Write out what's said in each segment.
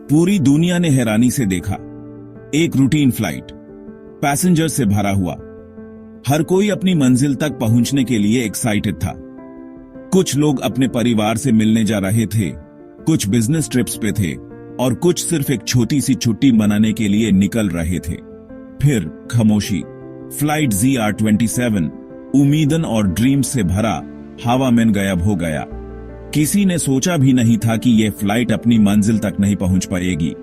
पूरी दुनिया ने हैरानी से देखा। एक रूटीन फ्लाइट, पैसेंजर से भरा हुआ। हर कोई अपनी मंजिल तक पहुंचने के लिए एक्साइटेड था। कुछ लोग अपने परिवार से मिलने जा रहे थे, कुछ बिजनेस ट्रिप्स पे थे और कुछ सिर्फ एक छोटी सी छुट्टी मनाने के लिए निकल रहे थे। फिर खामोशी। फ्लाइट ZR-27 उम्मीदन और ड्रीम्स से भरा हवा में गायब हो गया। किसी ने सोचा भी नहीं था कि यह फ्लाइट अपनी मंजिल तक नहीं पहुंच पाएगी।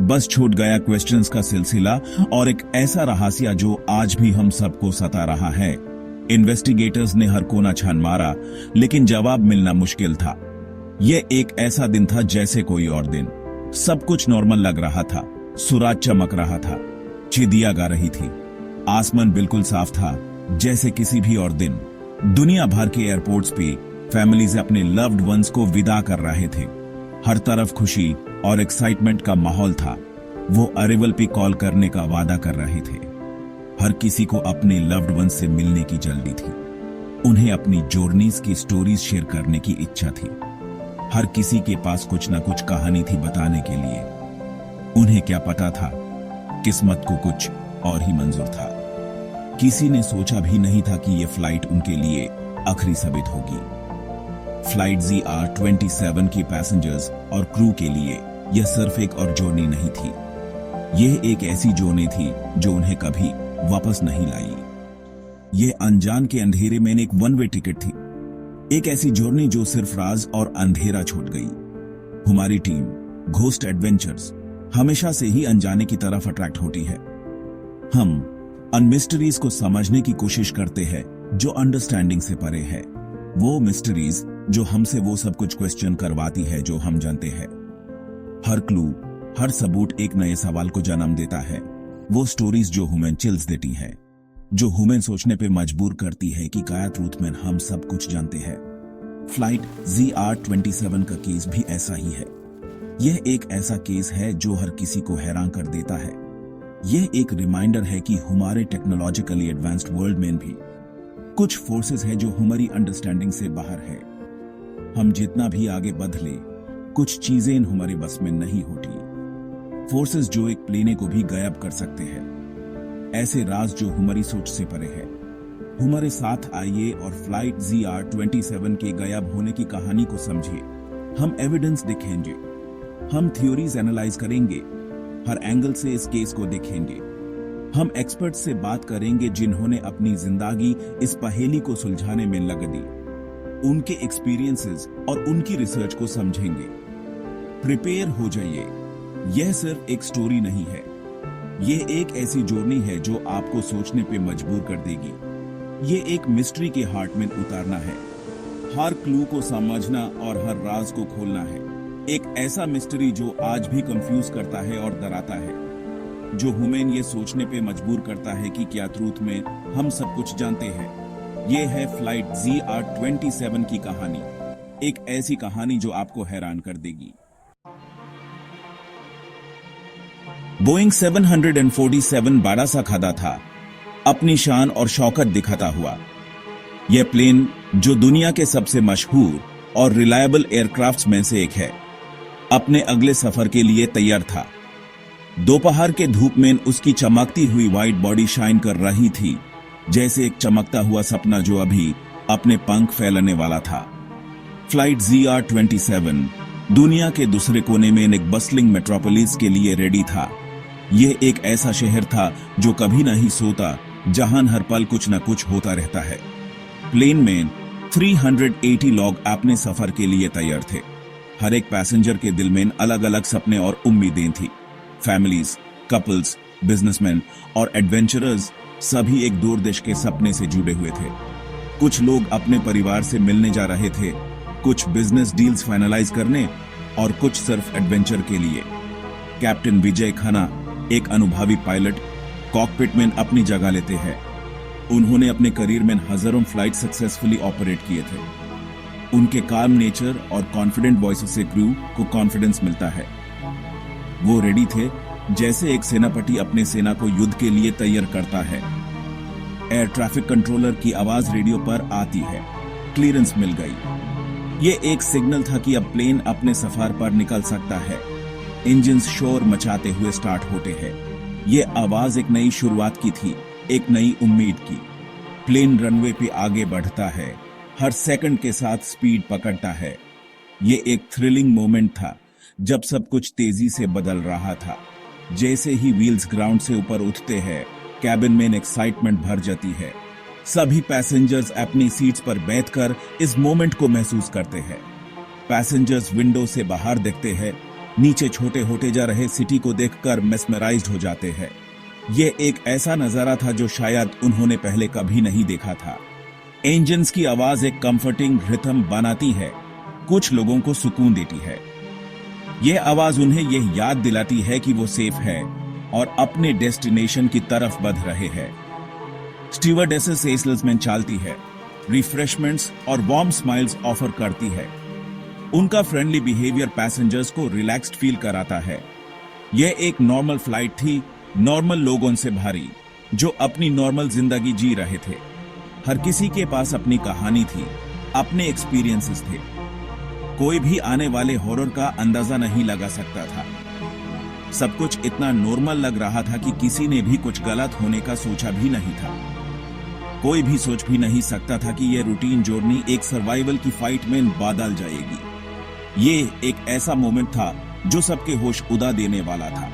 बस छूट गया क्वेश्चंस का सिलसिला और एक ऐसा रहस्य जो आज भी हम सबको सता रहा है। इन्वेस्टिगेटर्स ने हर कोना छान मारा, लेकिन जवाब मिलना मुश्किल था। यह एक ऐसा दिन था जैसे कोई और दिन। सब कुछ नॉर्मल लग रहा था। सूरज चमक रहा था, चिड़िया गा रही थी, आसमान बिल्कुल साफ था जैसे किसी भी और दिन। दुनिया भर के एयरपोर्ट्स पे फैमिलीज अपने लव्ड वंस को विदा कर रहे थे। हर तरफ खुशी और एक्साइटमेंट का माहौल था। वो अराइवल पे कॉल करने का वादा कर रहे थे। हर किसी को अपने लव्ड वंस से मिलने की जल्दी थी। उन्हें अपनी जर्नीज की स्टोरीज शेयर करने की इच्छा थी। हर किसी के पास कुछ न कुछ कहानी थी बताने के लिए। उन्हें क्या पता था, किस्मत को कुछ और ही मंजूर था। किसी ने सोचा भी नहीं था कि यह फ्लाइट उनके लिए आखिरी साबित होगी। फ्लाइट ZR-27 की पैसेंजर्स और क्रू के लिए यह सिर्फ एक और जर्नी नहीं थी। यह एक ऐसी जर्नी थी जो उन्हें कभी वापस नहीं लाई। यह अनजान के अंधेरे में एक वन वे टिकट थी। एक ऐसी जर्नी जो सिर्फ राज और अंधेरा छोड़ गई। हमारी टीम घोस्ट एडवेंचर्स हमेशा से ही अनजाने की तरफ अट्रैक्ट होती है। हम अन मिस्ट्रीज को समझने की कोशिश करते हैं जो अंडरस्टैंडिंग से परे है। वो मिस्ट्रीज जो हमसे वो सब कुछ क्वेश्चन करवाती है जो हम जानते हैं। हर क्लू, हर सबूत एक नए सवाल को जन्म देता है। वो स्टोरीज जो हमें चिल्स देती है, जो हमें सोचने पे मजबूर करती है कि क्या ट्रूथ में हम सब कुछ जानते हैं। फ्लाइट ZR-27 का केस भी ऐसा ही है। यह एक ऐसा केस है जो हर किसी को हैरान कर देता है। यह एक रिमाइंडर है कि हमारे टेक्नोलॉजिकली एडवांस्ड वर्ल्ड में भी कुछ फोर्सेस है जो हमारी अंडरस्टैंडिंग से बाहर है। हम जितना भी आगे बढ़ ले, कुछ चीजें हमारे बस में नहीं होती। फोर्सेस जो एक प्लेने को भी गायब कर सकते हैं। ऐसे राज जो हमारी सोच से परे है। हमारे साथ आइए और फ्लाइट ZR-27 के गायब होने की कहानी को समझिए। हम एविडेंस देखेंगे, हम थ्योरीज एनालाइज करेंगे, हर एंगल से इस केस को देखेंगे। हम एक्सपर्ट से बात करेंगे जिन्होंने अपनी जिंदगी इस पहेली को सुलझाने में लगा दी। उनके एक्सपीरियंसेस और उनकी रिसर्च को समझेंगे। प्रिपेयर हो जाइए। यह सिर्फ एक स्टोरी नहीं है, यह एक ऐसी जर्नी है जो आपको सोचने पे मजबूर कर देगी। यह एक मिस्ट्री के हार्ट में उतारना है। हर क्लू को समझना और हर राज को खोलना है। एक ऐसा मिस्ट्री जो आज भी कंफ्यूज करता है और डराता है, जो हमें ये सोचने पे मजबूर करता है कि क्या ट्रूथ में हम सब कुछ जानते हैं। ये है फ्लाइट ZR-27 की कहानी। एक ऐसी कहानी जो आपको हैरान कर देगी। बोइंग 747 बड़ा सा खदा था, अपनी शान और शौकत दिखाता हुआ। यह प्लेन जो दुनिया के सबसे मशहूर और रिलायबल एयरक्राफ्ट्स में से एक है, अपने अगले सफर के लिए तैयार था। दोपहर के धूप में उसकी चमकती हुई व्हाइट बॉडी शाइन कर रही थी, जैसे एक चमकता हुआ सपना जो अभी अपने पंख फैलाने वाला था। फ्लाइट ZR-27 दुनिया के दूसरे कोने में एक बस्लिंग मेट्रोपोलिस के लिए रेडी था। यह एक ऐसा शहर था जो कभी नहीं सोता, जहां हर पल कुछ न कुछ होता रहता है। प्लेन में 380 लोग अपने सफर के लिए तैयार थे। हर एक पैसेंजर के दिल में अलग अलग सपने और उम्मीदें थी। फैमिलीज, कपल्स, बिजनेसमैन और एडवेंचरर्स सभी एक दूर देश के सपने से जुड़े हुए थे। कुछ लोग अपने परिवार से मिलने जा रहे थे, कुछ बिजनेस डील्स फाइनलाइज करने और कुछ सिर्फ एडवेंचर के लिए। कैप्टन विजय खन्ना, एक अनुभवी पायलट, कॉकपिट में अपनी जगह लेते हैं। उन्होंने अपने करियर में हजारों फ्लाइट सक्सेसफुली ऑपरेट किए थे। उनके काम नेचर और कॉन्फिडेंट वॉइस से क्रू को कॉन्फिडेंस मिलता है। वो रेडी थे जैसे एक सेनापति अपने सेना को युद्ध के लिए तैयार करता है। एयर ट्रैफिक कंट्रोलर की आवाज रेडियो पर आती है। क्लियरेंस मिल गई। ये एक सिग्नल था कि अब प्लेन अपने सफर पर निकल सकता है। इंजन्स शोर मचाते हुए स्टार्ट होते हैं। ये आवाज एक नई शुरुआत की थी, एक नई उम्मीद की। प्लेन रनवे पे आगे बढ़ता है, हर सेकंड के साथ स्पीड पकड़ता है। ये एक थ्रिलिंग मोमेंट था जब सब कुछ तेजी से बदल रहा था। जैसे ही व्हील्स ग्राउंड से ऊपर उठते हैं, कैबिन में एक्साइटमेंट भर जाती है। सभी पैसेंजर्स अपनी सीट्स पर बैठकर इस मोमेंट को महसूस करते हैं। पैसेंजर्स विंडो से बाहर देखते हैं, नीचे छोटे होते जा रहे सिटी को देखकर मेस्मराइज्ड हो जाते हैं। यह एक ऐसा नजारा था जो शायद उन्होंने पहले कभी नहीं देखा था। इंजन्स की आवाज एक कंफर्टिंग रिथम बनाती है, कुछ लोगों को सुकून देती है। यह आवाज उन्हें यह याद दिलाती है कि वो सेफ है और अपने डेस्टिनेशन की तरफ बढ़ रहे हैं। स्टीवर्डेसेस सेल्समैन चालती है, रिफ्रेशमेंट्स और वार्म स्माइल्स ऑफर करती है। उनका फ्रेंडली बिहेवियर पैसेंजर्स को रिलैक्स्ड फील कराता है। यह एक नॉर्मल फ्लाइट थी, नॉर्मल लोगों से भरी, जो अपनी नॉर्मल जिंदगी जी रहे थे। हर किसी के पास अपनी कहानी थी, अपने एक्सपीरियंसेस थे। कोई भी आने वाले हॉरर का अंदाजा नहीं लगा सकता था। सब कुछ इतना नॉर्मल लग रहा था कि किसी ने भी कुछ गलत होने का सोचा भी नहीं था। कोई भी सोच भी नहीं सकता था कि यह रूटीन जर्नी एक सर्वाइवल की फाइट में बदल जाएगी। ये एक ऐसा मोमेंट था जो सबके होश उड़ा देने वाला था।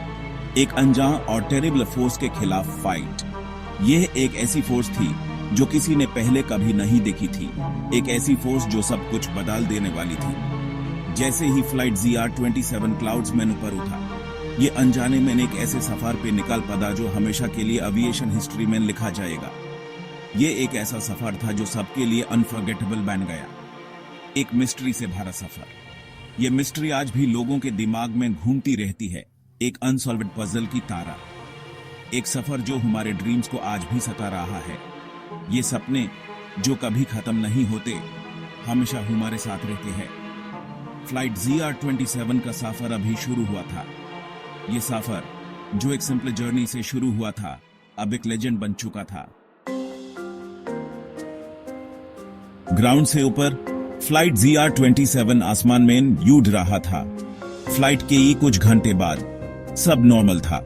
एक अनजान और टेरिबल फोर्स के खिलाफ फाइट। यह एक ऐसी फोर्स थी जो किसी ने पहले कभी नहीं देखी थी, एक ऐसी फोर्स जो सब कुछ बदल देने वाली थी। जैसे ही फ्लाइट ZR-27 क्लाउड्स में ऊपर उठा, ये अनजाने में एक ऐसे सफर पे निकल पड़ा जो हमेशा के लिए एविएशन हिस्ट्री में लिखा जाएगा। ये एक ऐसा सफर था जो सबके लिए अनफॉरगेटेबल बन गया, एक मिस्ट्री से भरा सफर। ये मिस्ट्री आज भी लोगों के दिमाग में घूमती रहती है, एक अनसॉल्व्ड पजल की तारा। एक सफर जो हमारे ड्रीम्स को आज भी सता रहा है। ये सपने जो कभी खत्म नहीं होते, हमेशा हमारे साथ रहते हैं। फ्लाइट ZR-27 का सफर अभी शुरू हुआ था। ये सफर जो एक सिंपल जर्नी से शुरू हुआ था, अब एक लेजेंड बन चुका था। ग्राउंड से ऊपर फ्लाइट ZR-27 आसमान में उड़ रहा था। फ्लाइट के ही कुछ घंटे बाद सब नॉर्मल था।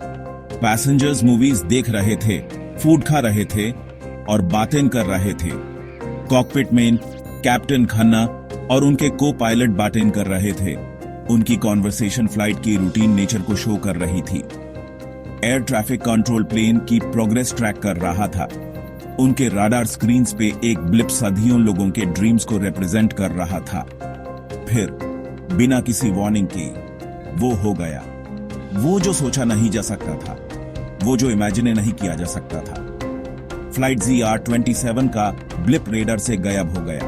पैसेंजर्स मूवीज देख रहे थे, फूड खा रहे थे और बातें कर रहे थे। कॉकपिट में कैप्टन खन्ना और उनके को पायलट बातें कर रहे थे। उनकी कॉन्वर्सेशन फ्लाइट की रूटीन नेचर को शो कर रही थी। एयर ट्रैफिक कंट्रोल प्लेन की प्रोग्रेस ट्रैक कर रहा था। उनके राडार स्क्रीन्स पे एक ब्लिप सदियों लोगों के ड्रीम्स को रिप्रेजेंट कर रहा था। फिर बिना किसी वार्निंग के वो हो गया। वो जो सोचा नहीं जा सकता था, वो जो इमेजिन नहीं किया जा सकता था। फ्लाइट ZR-27 का ब्लिप रेडर से गायब हो गया।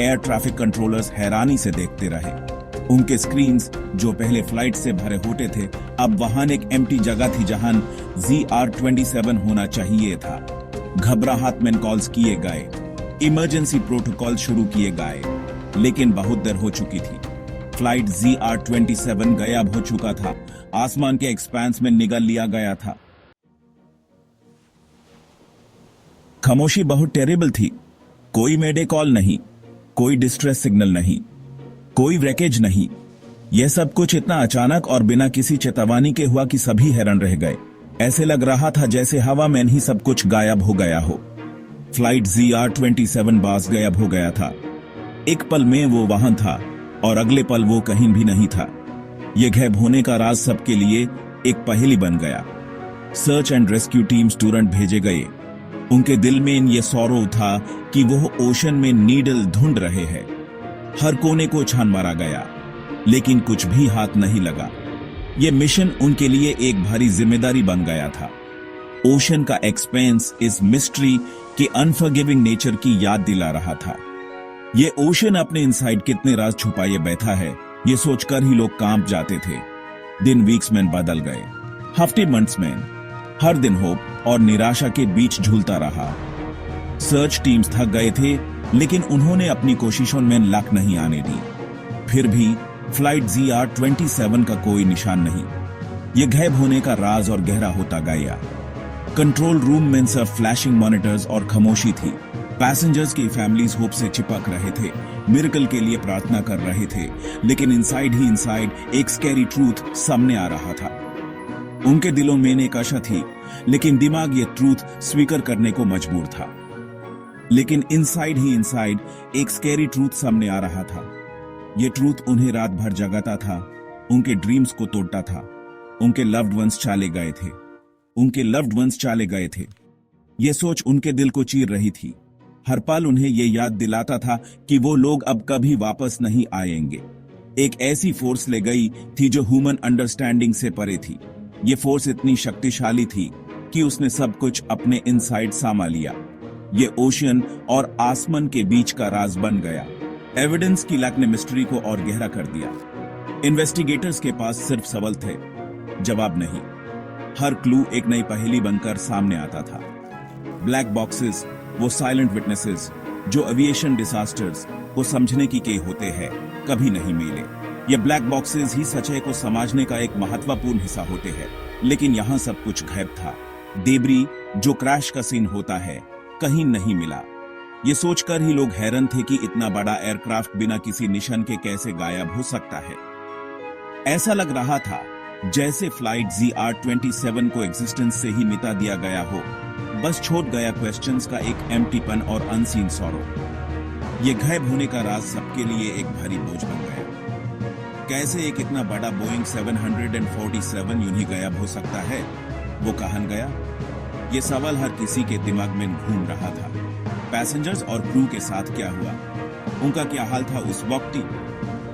एयर ट्रैफिक कंट्रोलर्स हैरानी से देखते रहे। उनके स्क्रीन्स जो पहले फ्लाइट से भरे होते थे, अब वहां एक एम्प्टी जगह थी जहां ZR-27 होना चाहिए था। घबराहट में कॉल्स किए गए, इमरजेंसी प्रोटोकॉल शुरू किए गए, लेकिन बहुत देर हो चुकी थी। फ्लाइट ZR-27 गायब हो चुका था, आसमान के एक्सपेंस में निगल लिया गया था। खामोशी बहुत टेरिबल थी। कोई मेडे कॉल नहीं, कोई डिस्ट्रेस सिग्नल नहीं, कोई व्रेकेज नहीं। यह सब कुछ इतना अचानक और बिना किसी चेतावनी के हुआ कि सभी हैरान रह गए। ऐसे लग रहा था जैसे हवा में ही सब कुछ गायब हो गया हो। फ्लाइट ZR-27 बास गायब हो गया था। एक पल में वो वहां था और अगले पल वो कहीं भी नहीं था। यह गायब होने का राज सबके लिए एक पहेली बन गया। सर्च एंड रेस्क्यू टीम्स तुरंत भेजे गए। उनके दिल में यह सौरव था कि वो ओशन में नीडल ढूंढ रहे हैं। हर कोने को छान मारा गया, लेकिन कुछ भी हाथ नहीं लगा। यह मिशन उनके लिए एक भारी जिम्मेदारी बन गया था। ओशन का एक्सपेंस इस मिस्ट्री के अनफॉरगिविंग नेचर की याद दिला रहा था। यह ओशन अपने इनसाइड कितने राज छुपाए बैठा है, यह सोचकर ही लोग कांप जाते थे। दिन वीक्स में बदल गए, हफ्ते मंथ्स में। हर दिन होप और निराशा के बीच झूलता रहा। सर्च टीम्स थक गए थे, लेकिन उन्होंने अपनी कोशिशों में लाख नहीं आने दी। फिर भी फ्लाइट ZR-27 का कोई निशान नहीं। यह गायब होने का राज और गहरा होता गया। कंट्रोल रूम में सिर्फ फ्लैशिंग मॉनिटर्स और खामोशी थी। पैसेंजर्स की फैमिलीज होप से चिपक रहे थे, मिरेकल के लिए प्रार्थना कर रहे थे, लेकिन इनसाइड ही इनसाइड एक स्कैरी ट्रूथ सामने आ रहा था। उनके दिलों में एक आशा थी, लेकिन दिमाग ये ट्रूथ स्वीकार करने को मजबूर था। लेकिन इनसाइड ही इनसाइड एक स्कैरी ट्रूथ सामने आ रहा था। ये ट्रूथ उन्हें रात भर जगाता था, उनके ड्रीम्स को तोड़ता था। उनके लव्ड वंस चले गए थे, उनके लव्ड वंस चले गए थे। ये सोच उनके दिल को चीर रही थी। हर पल उन्हें ये याद दिलाता था कि वो लोग अब कभी वापस नहीं आएंगे। एक ऐसी फोर्स ले गई थी जो ह्यूमन अंडरस्टैंडिंग से परे थी। ये फोर्स इतनी शक्तिशाली थी कि उसने सब कुछ अपने इनसाइड सामा लिया। ये ओशियन और आसमान के बीच का राज बन गया। एविडेंस की लैक ने मिस्ट्री को और गहरा कर दिया। इन्वेस्टिगेटर्स के पास सिर्फ सवाल थे, जवाब नहीं। हर क्लू एक नई पहेली बनकर सामने आता था। ब्लैक बॉक्सेस, वो साइलेंट विटनेसेस जो एविएशन डिजास्टर्स को समझने की के होते हैं, कभी नहीं मिले। ये ब्लैक बॉक्सेस ही सच्चाई को समझने का एक महत्वपूर्ण हिस्सा होते हैं। लेकिन यहाँ सब कुछ गायब था। डेब्री, जो क्रैश का सीन होता है, कहीं नहीं मिला। ये सोचकर ही लोग हैरान थे कि इतना बड़ा एयरक्राफ्ट बिना किसी निशान के कैसे गायब हो सकता है। ऐसा लग रहा था जैसे फ्लाइट ZR-27 को एग्जिस्टेंस से ही मिटा दिया गया हो। बस छोड़ गया क्वेश्चंस का एक एम्प्टीपन और अनसीन सॉरो। ये गायब होने का राज सबके लिए एक भारी बोझ बन गया। कैसे एक इतना बड़ा बोइंग 747 यूं ही गायब हो सकता है? वो कहां गया? ये सवाल हर किसी के दिमाग में घूम रहा था। पैसेंजर्स और क्रू के साथ क्या हुआ? उनका क्या हाल था उस वक्त?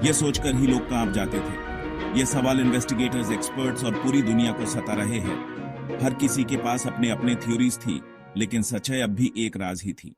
ये सोचकर ही लोग कांप जाते थे। ये सवाल इन्वेस्टिगेटर्स, एक्सपर्ट्स और पूरी दुनिया को सता रहे हैं। हर किसी के पास अपने अपने थ्योरीज थी, लेकिन सच्चाई अब भी एक राज ही थी।